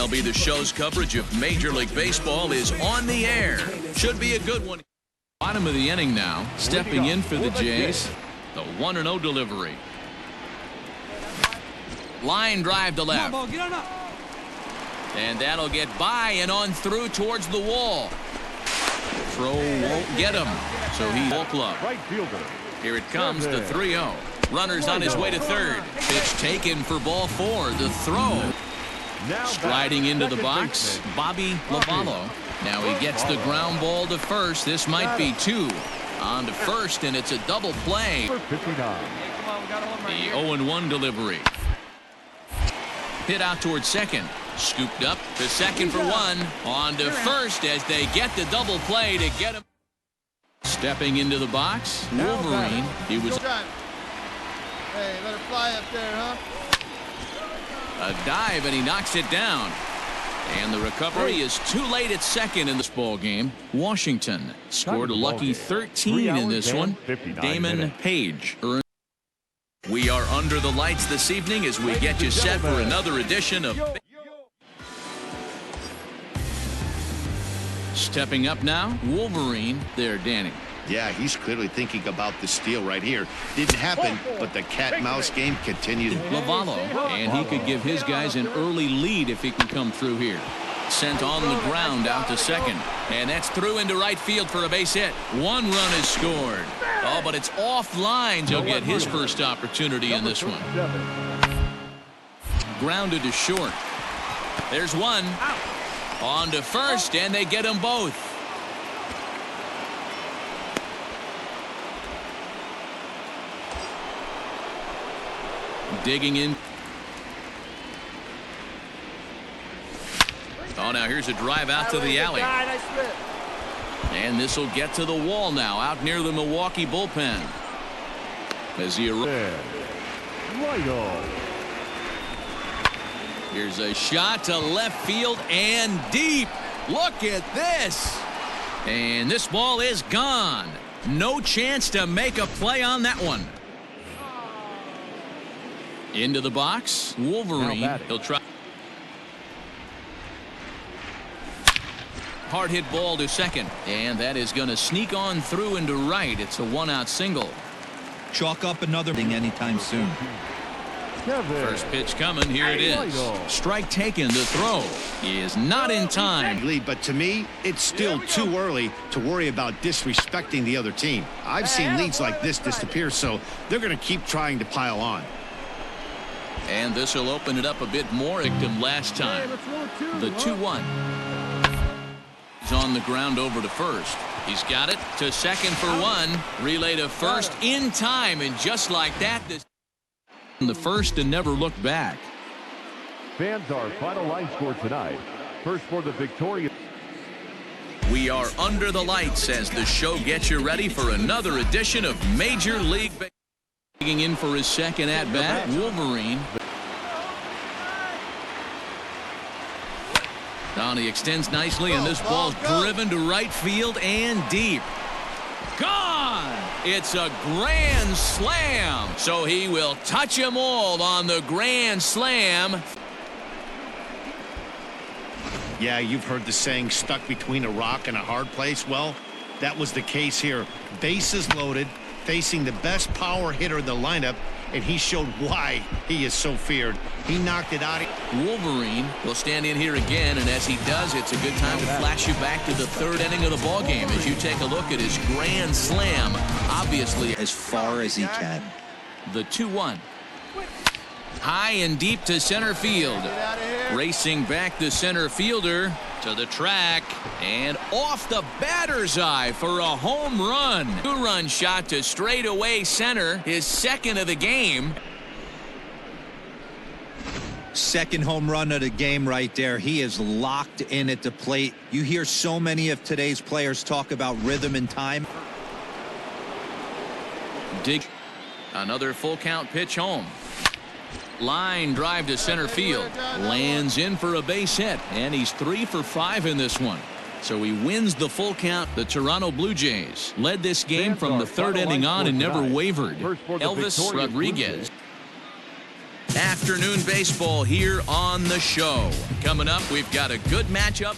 MLB The Show's coverage of Major League Baseball is on the air. Should be a good one. Bottom of the inning now. Stepping in for the Jays. The 1-0 delivery. Line drive to left. And that'll get by and on through towards the wall. Throw won't get him. So he ball club. Here it comes, the 3-0. Runner's on his way to third. Pitch taken for ball 4. The throw. Striding into the box, Bobby Lavallo. Now he gets the ground ball to first. This might be 2. On to first, and it's a double play. The 0-1 delivery. Hit out towards second. Scooped up to second for 1. On to first as they get the double play to get him. Stepping into the box, Wolverine. He was. Hey, let her fly up there, huh? A dive, and he knocks it down. And the recovery is too late at second in this ball game. Washington scored a lucky 13 in this one. Damon Page. We are under the lights this evening as we get you set for another edition of. Stepping up now, Wolverine. There, Danny. Yeah, he's clearly thinking about the steal right here. Didn't happen, but the cat-mouse game continued. Lavallo, and he could give his guys an early lead if he can come through here. Sent on the ground out to second, and that's through into right field for a base hit. 1 run is scored. Oh, but it's offline. He'll get his first opportunity in this one. Grounded to short. There's 1. On to first, and they get them both. Digging in. Oh, now here's a drive out to the alley. And this will get to the wall now, out near the Milwaukee bullpen. As he here's a shot to left field and deep. Look at this. And this ball is gone. No chance to make a play on that one. Into the box, Wolverine. He'll try. Hard hit ball to second, and that is going to sneak on through into right. It's a 1-out single. Chalk up another thing anytime soon. First pitch coming. Here it is. Strike taken. The throw is not in time. Lead, but to me, it's still too early to worry about disrespecting the other team. I've seen leads like this disappear, so they're going to keep trying to pile on. And this will open it up a bit more. Victim last time. The 2-1. He's on the ground over to first. He's got it to second for 1. Relay to first in time, and just like that, this the first and never look back. Fans, our final line score tonight. First for the victorious. We are under the lights as the show gets you ready for another edition of Major League Baseball. Digging in for his second at bat, Wolverine. Now he extends nicely, and this ball's driven to right field and deep. Gone! It's a grand slam. So he will touch them all on the grand slam. Yeah, you've heard the saying, stuck between a rock and a hard place. Well, that was the case here. Bases loaded, facing the best power hitter in the lineup, and he showed why he is so feared. He knocked it out. Wolverine will stand in here again, and as he does, it's a good time to flash you back to the 3rd inning of the ball game as you take a look at his grand slam. Obviously, as far as he can. The 2-1. High and deep to center field. Racing back the center fielder to the track and off the batter's eye for a home run. 2-run shot to straightaway center, his 2nd of the game. Second home run of the game right there. He is locked in at the plate. You hear so many of today's players talk about rhythm and time. Dig. Another full count pitch home. Line drive to center field. Lands in for a base hit, and he's 3 for 5 in this one. So he wins the full count. The Toronto Blue Jays led this game from the 3rd inning on and never wavered. Elvis Rodriguez Afternoon baseball here on the show. Coming up, we've got a good matchup.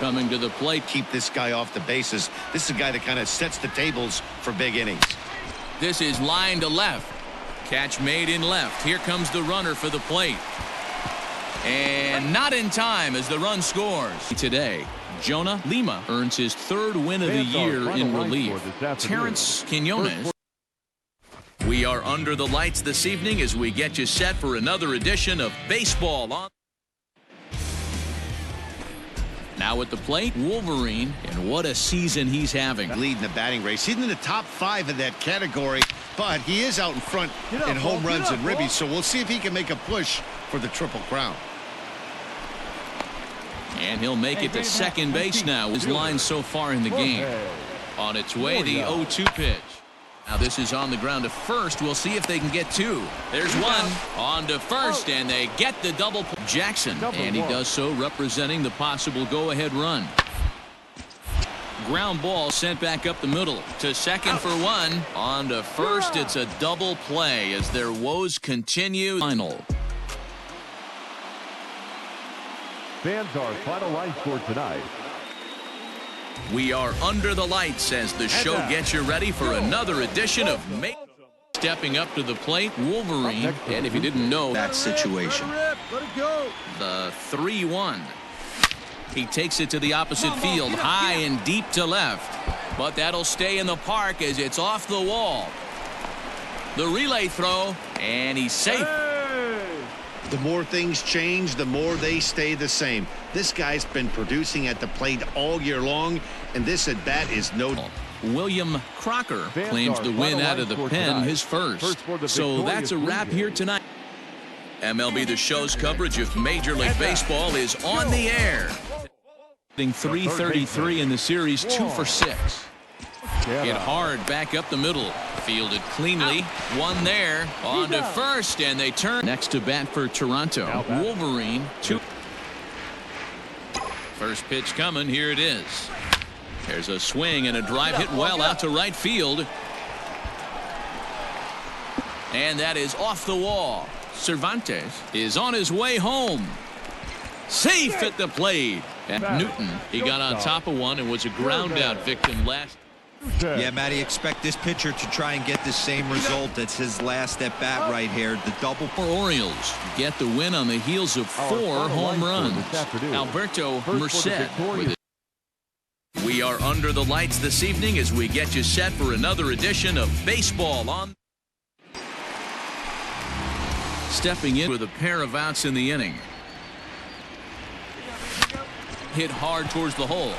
Coming to the plate. Keep this guy off the bases. This is a guy that kind of sets the tables for big innings. This is line to left. Catch made in left. Here comes the runner for the plate. And not in time as the run scores. Today, Jonah Lima earns his third win of the year in relief. Terrence Quinones. We are under the lights this evening as we get you set for another edition of Baseball on. Now at the plate, Wolverine, and what a season he's having. Leading the batting race. He's in the top 5 in that category, but he is out in front in home runs and ribbies, so we'll see if he can make a push for the Triple Crown. And he'll make it to second base now. His line so far in the game. On its way, the 0-2 pitch. Now this is on the ground to first. We'll see if they can get 2. There's one on to first, and they get the double. Jackson, and he does so representing the possible go-ahead run. Ground ball sent back up the middle to second for 1. On to first, it's a double play as their woes continue. Final. Fans, our final line score tonight. We are under the lights as the show gets you ready for another edition of Stepping up to the plate, Wolverine. And if you didn't know That situation. the 3-1. He takes it to the opposite field, high and deep to left. But that'll stay in the park as it's off the wall. The relay throw, and he's safe. The more things change, the more they stay the same. This guy's been producing at the plate all year long, and this at bat is no. William Crocker claims the win out of the pen, his first. So that's a wrap here tonight. MLB The Show's coverage of Major League Baseball is on the air. 333 in the series, 2 for 6. Hit hard back up the middle. Fielded cleanly. One there. On to first, and they turn. Next to bat for Toronto. Wolverine. 2. First pitch coming. Here it is. There's a swing and a drive hit well out to right field. And that is off the wall. Cervantes is on his way home. Safe at the plate. And Newton, he got on top of one and was a ground out victim last. Yeah, Matty, expect this pitcher to try and get the same result. That's his last at bat right here. The double. Orioles get the win on the heels of 4 home runs. Alberto Merced with it. We are under the lights this evening as we get you set for another edition of Baseball on. Stepping in with a pair of outs in the inning. Hit hard towards the hole.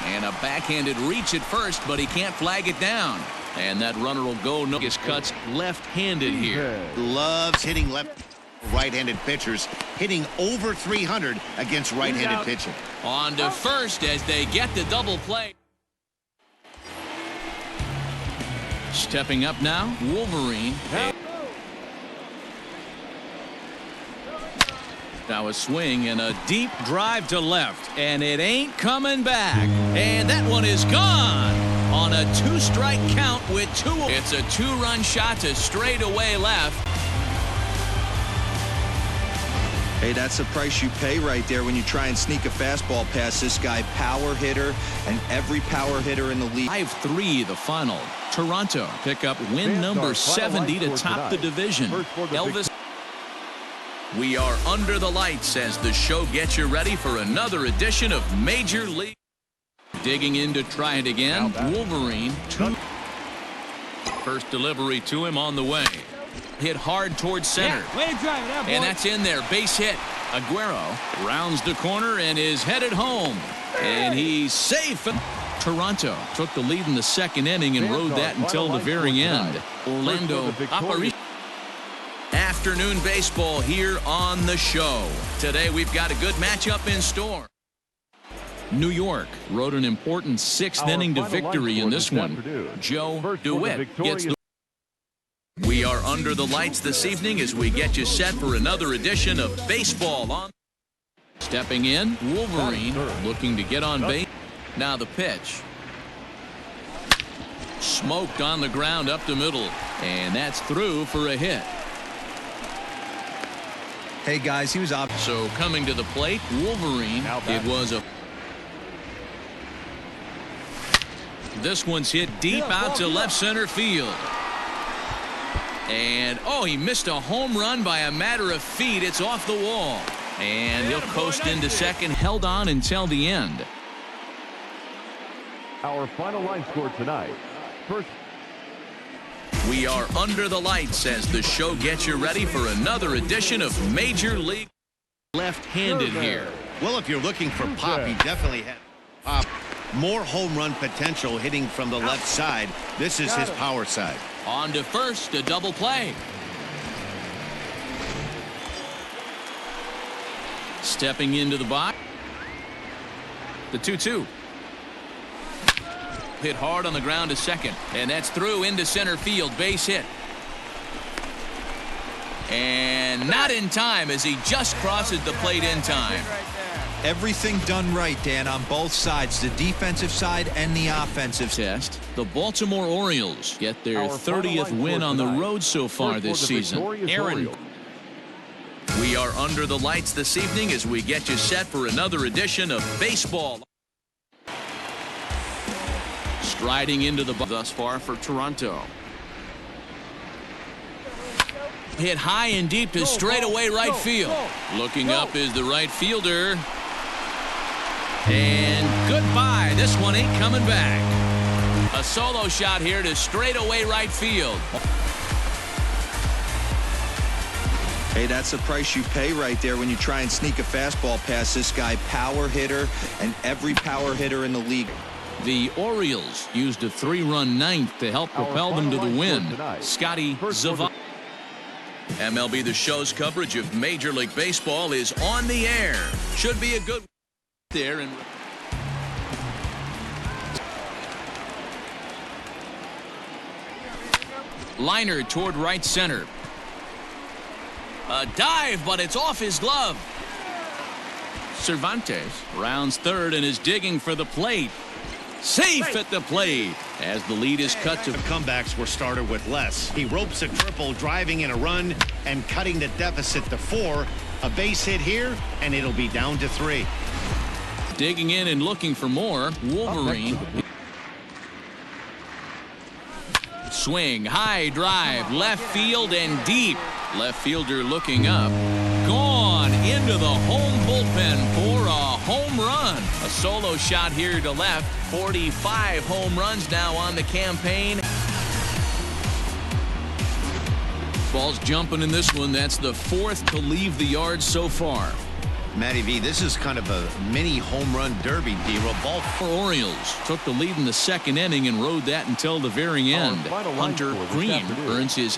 And a backhanded reach at first, but he can't flag it down. And that runner will go. Notice cuts left-handed here. Loves hitting right-handed pitchers, hitting over 300 against right-handed pitching. On to first as they get the double play. Stepping up now, Wolverine. Now a swing and a deep drive to left, and it ain't coming back. And that one is gone on a 2-strike count with 2. It's a 2-run shot to straightaway left. Hey, that's the price you pay right there when you try and sneak a fastball past this guy. Power hitter, and every power hitter in the league. 5-3 the final. Toronto pick up win number 70 to top the division. Elvis. We are under the lights as the show gets you ready for another edition of Major League. Digging in to try it again. Wolverine. 2. First delivery to him on the way. Hit hard towards center. And that's in there. Base hit. Aguero rounds the corner and is headed home. And he's safe. Toronto took the lead in the second inning and rode that until the very end. Orlando Aparicio. Afternoon baseball here on the show. Today we've got a good matchup in store. New York rode an important 6th inning to victory in this one. Joe DeWitt gets the. We are under the lights this evening as we get you set for another edition of Baseball on. Stepping in, Wolverine looking to get on base. Now the pitch. Smoked on the ground up the middle. And that's through for a hit. Hey, guys, he was up. So coming to the plate, Wolverine. It was a... This one's hit deep out to left center field. And, oh, he missed a home run by a matter of feet. It's off the wall. And he'll coast into second, held on until the end. Our final line score tonight. First. We are under the lights as the show gets you ready for another edition of Major League. Left-handed here. Well, if you're looking for pop, he definitely had pop. More home run potential hitting from the left side. This is his power side. On to first, a double play. Stepping into the box. The 2-2. Hit hard on the ground to second, and that's through into center field. Base hit. And not in time as he just crosses the plate in time. Everything done right, Dan, on both sides, the defensive side and the offensive. Test. The Baltimore Orioles get their 30th win on the road so far this season. Aaron. We are under the lights this evening as we get you set for another edition of baseball. Striding into the thus far for Toronto. Hit high and deep to straightaway right field. Looking up is the right fielder. And goodbye. This one ain't coming back. A solo shot here to straightaway right field. Hey, that's the price you pay right there when you try and sneak a fastball past this guy. Power hitter, and every power hitter in the league. The Orioles used a 3-run ninth to help propel them to the win. Scotty Zavala. MLB The Show's coverage of Major League Baseball is on the air. Should be a good there. And liner toward right center. A dive, but it's off his glove. Cervantes rounds third and is digging for the plate. Safe at the plate as the lead is cut to. Comebacks were started with less. He ropes a triple, driving in a run and cutting the deficit to 4. A base hit here, and it'll be down to 3. Digging in and looking for more. Wolverine. Swing, high drive, left field and deep. Left fielder looking up. Gone into the home bullpen for a home run. A solo shot here to left. 45 home runs now on the campaign. Ball's jumping in this one. That's the 4th to leave the yard so far. Matty V, this is kind of a mini home run derby, D-Roll. Ball. Orioles took the lead in the 2nd inning and rode that until the very end. Hunter Green earns his